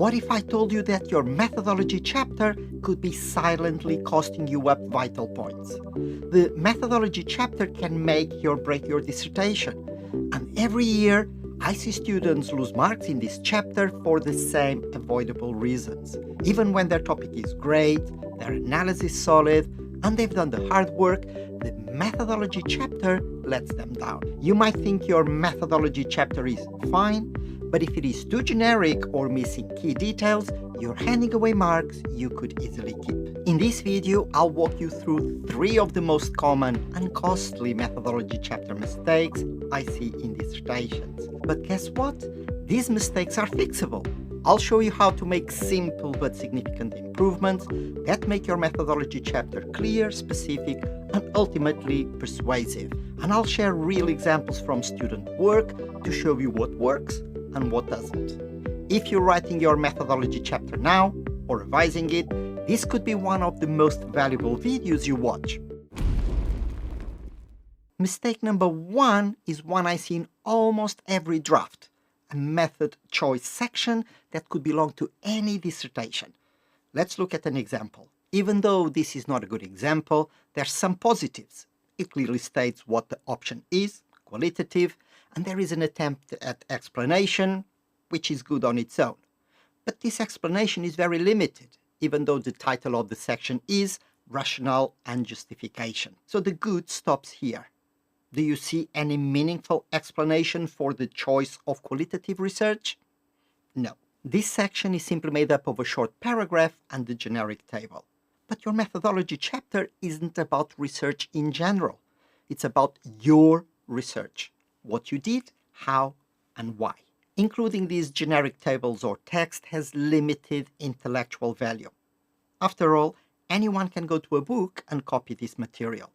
What if I told you that your methodology chapter could be silently costing you up vital points? The methodology chapter can make or break your dissertation, and every year I see students lose marks in this chapter for the same avoidable reasons. Even when their topic is great, their analysis solid, and they've done the hard work, the methodology chapter lets them down. You might think your methodology chapter is fine, but if it is too generic or missing key details, you're handing away marks you could easily keep. In this video, I'll walk you through 3 of the most common and costly methodology chapter mistakes I see in dissertations. But guess what? These mistakes are fixable. I'll show you how to make simple but significant improvements that make your methodology chapter clear, specific, and ultimately persuasive. And I'll share real examples from student work to show you what works and what doesn't. If you're writing your methodology chapter now or revising it, this could be one of the most valuable videos you watch. Mistake number 1 is one I see in almost every draft. A method choice section that could belong to any dissertation. Let's look at an example. Even though this is not a good example, there's some positives. It clearly states what the option is, qualitative, and there is an attempt at explanation, which is good on its own. But this explanation is very limited, even though the title of the section is Rationale and Justification. So the good stops here. Do you see any meaningful explanation for the choice of qualitative research? No. This section is simply made up of a short paragraph and the generic table. But your methodology chapter isn't about research in general. It's about your research. What you did, how, and why. Including these generic tables or text has limited intellectual value. After all, anyone can go to a book and copy this material.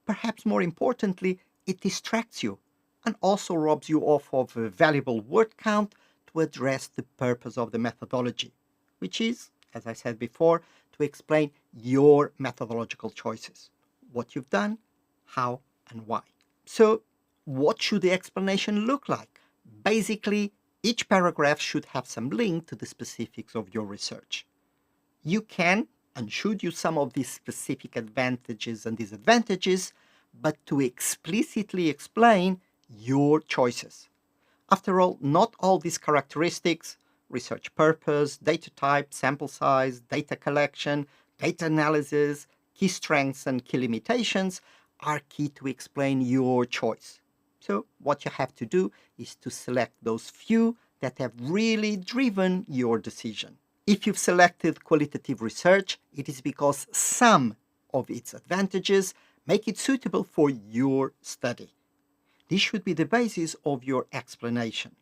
Perhaps more importantly, it distracts you and also robs you of a valuable word count to address the purpose of the methodology, which is, as I said before, to explain your methodological choices, what you've done, how, and why. So, what should the explanation look like? Basically, each paragraph should have some link to the specifics of your research. You can and should use some of these specific advantages and disadvantages, but to explicitly explain your choices. After all, not all these characteristics, research purpose, data type, sample size, data collection, data analysis, key strengths and key limitations are key to explain your choice. So what you have to do is to select those few that have really driven your decision. If you've selected qualitative research, it is because some of its advantages make it suitable for your study. This should be the basis of your explanation.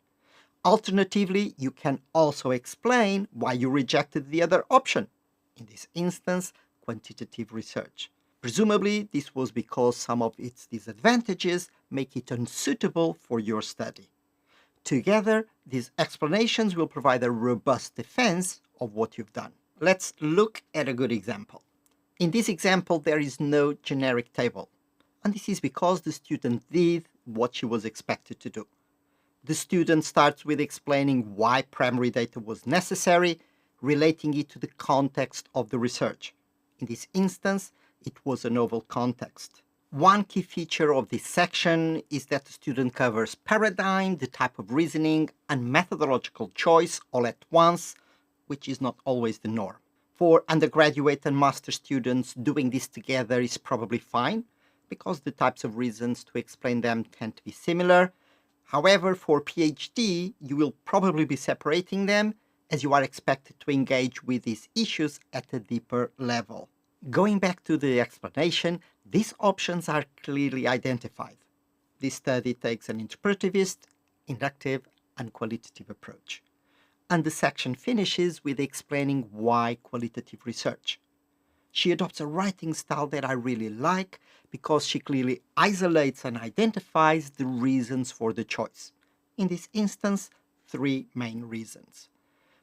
Alternatively, you can also explain why you rejected the other option, in this instance, quantitative research. Presumably, this was because some of its disadvantages make it unsuitable for your study. Together, these explanations will provide a robust defense of what you've done. Let's look at a good example. In this example, there is no generic table, and this is because the student did what she was expected to do. The student starts with explaining why primary data was necessary, relating it to the context of the research. In this instance, it was a novel context. One key feature of this section is that the student covers paradigm, the type of reasoning, and methodological choice all at once, which is not always the norm. For undergraduate and master students, doing this together is probably fine, because the types of reasons to explain them tend to be similar. However, for PhD, you will probably be separating them, as you are expected to engage with these issues at a deeper level. Going back to the explanation, these options are clearly identified. This study takes an interpretivist, inductive, and qualitative approach. And the section finishes with explaining why qualitative research. She adopts a writing style that I really like because she clearly isolates and identifies the reasons for the choice. In this instance, 3 main reasons.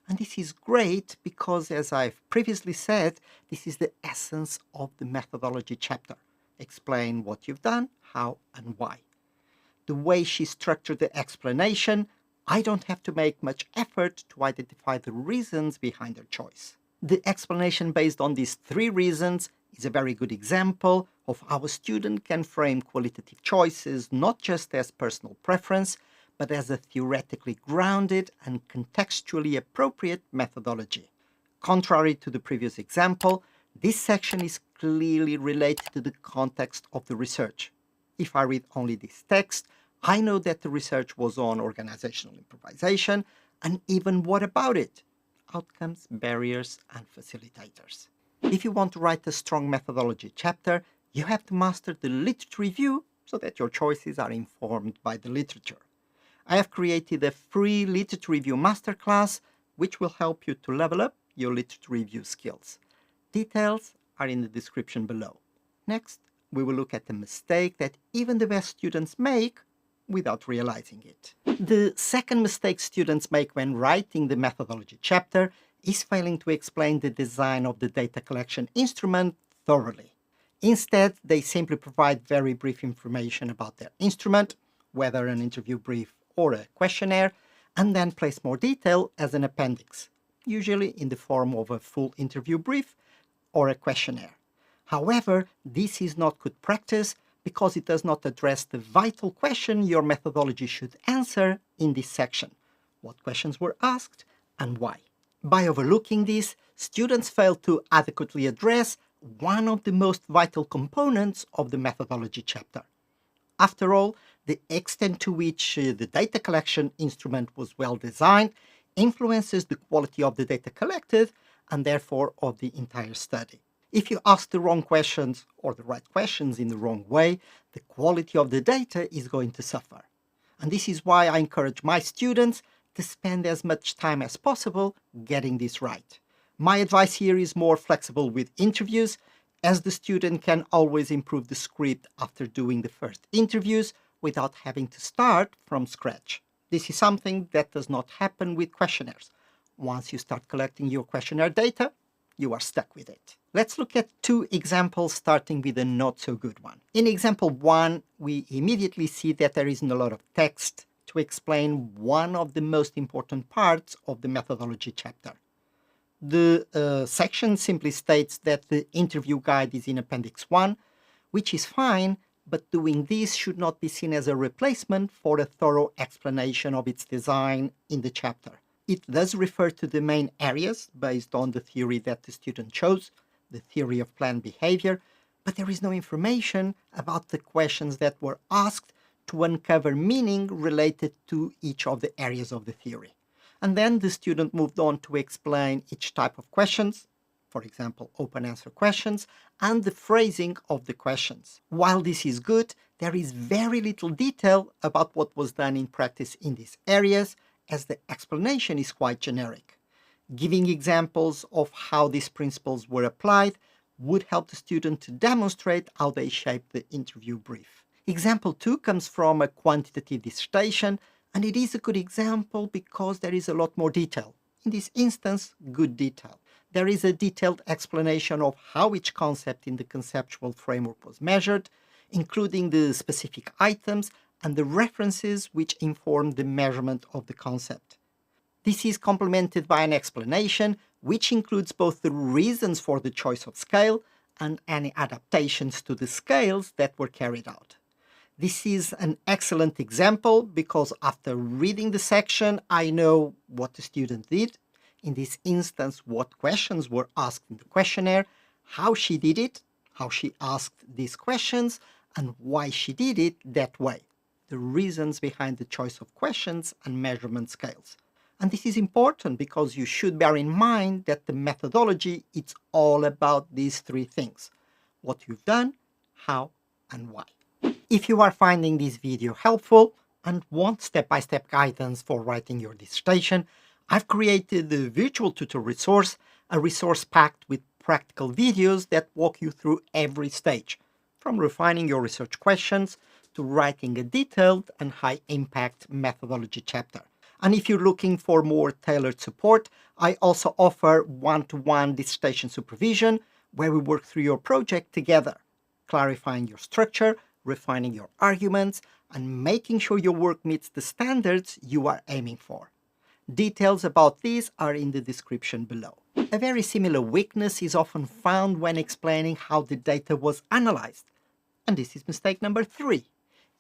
And this is great because, as I've previously said, this is the essence of the methodology chapter. Explain what you've done, how, and why. The way she structured the explanation I don't have to make much effort to identify the reasons behind their choice. The explanation based on these 3 reasons is a very good example of how a student can frame qualitative choices not just as personal preference, but as a theoretically grounded and contextually appropriate methodology. Contrary to the previous example, this section is clearly related to the context of the research. If I read only this text, I know that the research was on organizational improvisation, and even what about it? Outcomes, barriers, and facilitators. If you want to write a strong methodology chapter, you have to master the literature review so that your choices are informed by the literature. I have created a free literature review masterclass which will help you to level up your literature review skills. Details are in the description below. Next, we will look at a mistake that even the best students make without realizing it. The second mistake students make when writing the methodology chapter is failing to explain the design of the data collection instrument thoroughly. Instead, they simply provide very brief information about their instrument, whether an interview brief or a questionnaire, and then place more detail as an appendix, usually in the form of a full interview brief or a questionnaire. However, this is not good practice because it does not address the vital question your methodology should answer in this section: what questions were asked and why. By overlooking this, students fail to adequately address one of the most vital components of the methodology chapter. After all, the extent to which the data collection instrument was well designed influences the quality of the data collected and therefore of the entire study. If you ask the wrong questions or the right questions in the wrong way, the quality of the data is going to suffer. And this is why I encourage my students to spend as much time as possible getting this right. My advice here is more flexible with interviews, as the student can always improve the script after doing the first interviews without having to start from scratch. This is something that does not happen with questionnaires. Once you start collecting your questionnaire data, you are stuck with it. Let's look at 2 examples, starting with a not so good one. In example 1, we immediately see that there isn't a lot of text to explain one of the most important parts of the methodology chapter. The section simply states that the interview guide is in Appendix 1, which is fine, but doing this should not be seen as a replacement for a thorough explanation of its design in the chapter. It does refer to the main areas based on the theory that the student chose, the theory of planned behavior, but there is no information about the questions that were asked to uncover meaning related to each of the areas of the theory. And then the student moved on to explain each type of questions, for example, open answer questions, and the phrasing of the questions. While this is good, there is very little detail about what was done in practice in these areas, as the explanation is quite generic. Giving examples of how these principles were applied would help the student to demonstrate how they shaped the interview brief. Example 2 comes from a quantitative dissertation, and it is a good example because there is a lot more detail. In this instance, good detail. There is a detailed explanation of how each concept in the conceptual framework was measured, including the specific items and the references which inform the measurement of the concept. This is complemented by an explanation which includes both the reasons for the choice of scale and any adaptations to the scales that were carried out. This is an excellent example because after reading the section, I know what the student did, in this instance what questions were asked in the questionnaire, how she did it, how she asked these questions, and why she did it that way. The reasons behind the choice of questions and measurement scales. And this is important because you should bear in mind that the methodology is all about these 3 things: what you've done, how, and why. If you are finding this video helpful and want step-by-step guidance for writing your dissertation, I've created the virtual tutor resource, a resource packed with practical videos that walk you through every stage, from refining your research questions to writing a detailed and high-impact methodology chapter. And if you're looking for more tailored support, I also offer one-to-one dissertation supervision, where we work through your project together, clarifying your structure, refining your arguments, and making sure your work meets the standards you are aiming for. Details about these are in the description below. A very similar weakness is often found when explaining how the data was analyzed. And this is mistake number 3.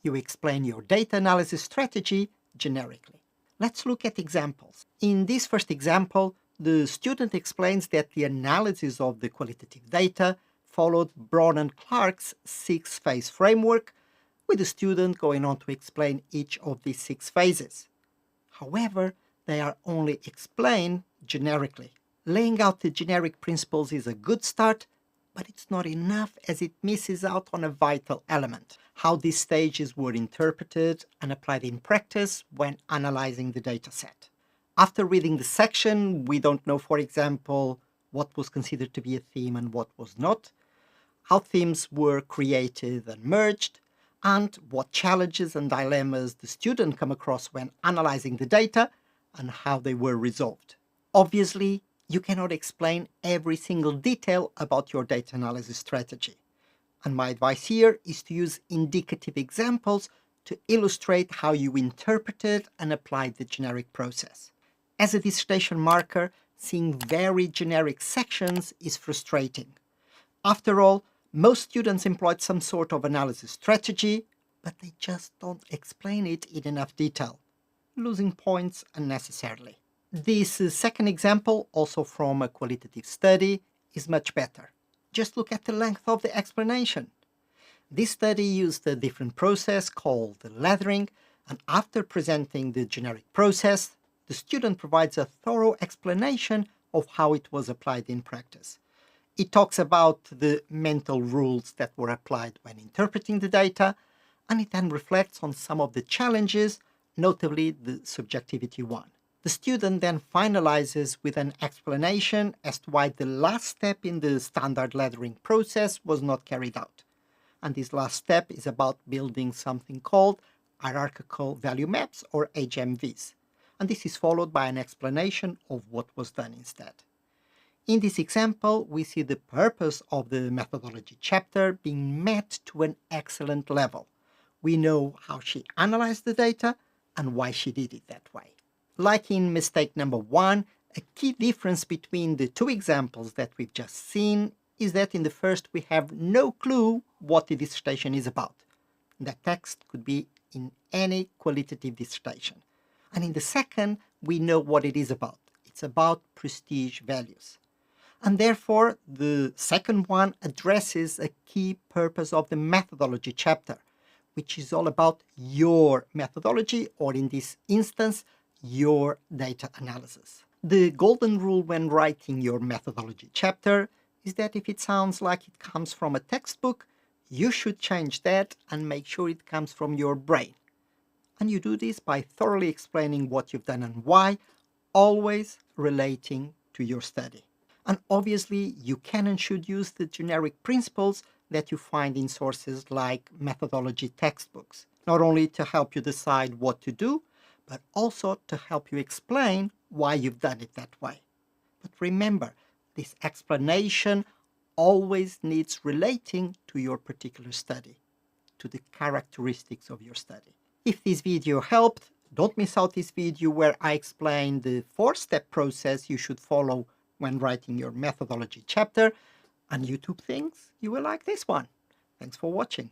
You explain your data analysis strategy generically. Let's look at examples. In this first example, the student explains that the analysis of the qualitative data followed Braun and Clark's 6-phase framework, with the student going on to explain each of these 6 phases. However, they are only explained generically. Laying out the generic principles is a good start, but it's not enough as it misses out on a vital element: how these stages were interpreted and applied in practice when analyzing the dataset. After reading the section, we don't know, for example, what was considered to be a theme and what was not, how themes were created and merged, and what challenges and dilemmas the student come across when analyzing the data and how they were resolved. Obviously, you cannot explain every single detail about your data analysis strategy. And my advice here is to use indicative examples to illustrate how you interpreted and applied the generic process. As a dissertation marker, seeing very generic sections is frustrating. After all, most students employed some sort of analysis strategy, but they just don't explain it in enough detail, losing points unnecessarily. This second example, also from a qualitative study, is much better. Just look at the length of the explanation. This study used a different process called lathering, and after presenting the generic process, the student provides a thorough explanation of how it was applied in practice. It talks about the mental rules that were applied when interpreting the data, and it then reflects on some of the challenges, notably the subjectivity one. The student then finalizes with an explanation as to why the last step in the standard lathering process was not carried out. And this last step is about building something called hierarchical value maps, or HMVs. And this is followed by an explanation of what was done instead. In this example, we see the purpose of the methodology chapter being met to an excellent level. We know how she analyzed the data and why she did it that way. Like in mistake number 1, a key difference between the 2 examples that we've just seen is that in the first we have no clue what the dissertation is about. That text could be in any qualitative dissertation. And in the second, we know what it is about. It's about prestige values. And therefore, the second one addresses a key purpose of the methodology chapter, which is all about your methodology, or in this instance, your data analysis. The golden rule when writing your methodology chapter is that if it sounds like it comes from a textbook, you should change that and make sure it comes from your brain. And you do this by thoroughly explaining what you've done and why, always relating to your study. And obviously, you can and should use the generic principles that you find in sources like methodology textbooks, not only to help you decide what to do, but also to help you explain why you've done it that way. But remember, this explanation always needs relating to your particular study, to the characteristics of your study. If this video helped, don't miss out this video where I explain the 4-step process you should follow when writing your methodology chapter, and YouTube thinks you will like this one. Thanks for watching.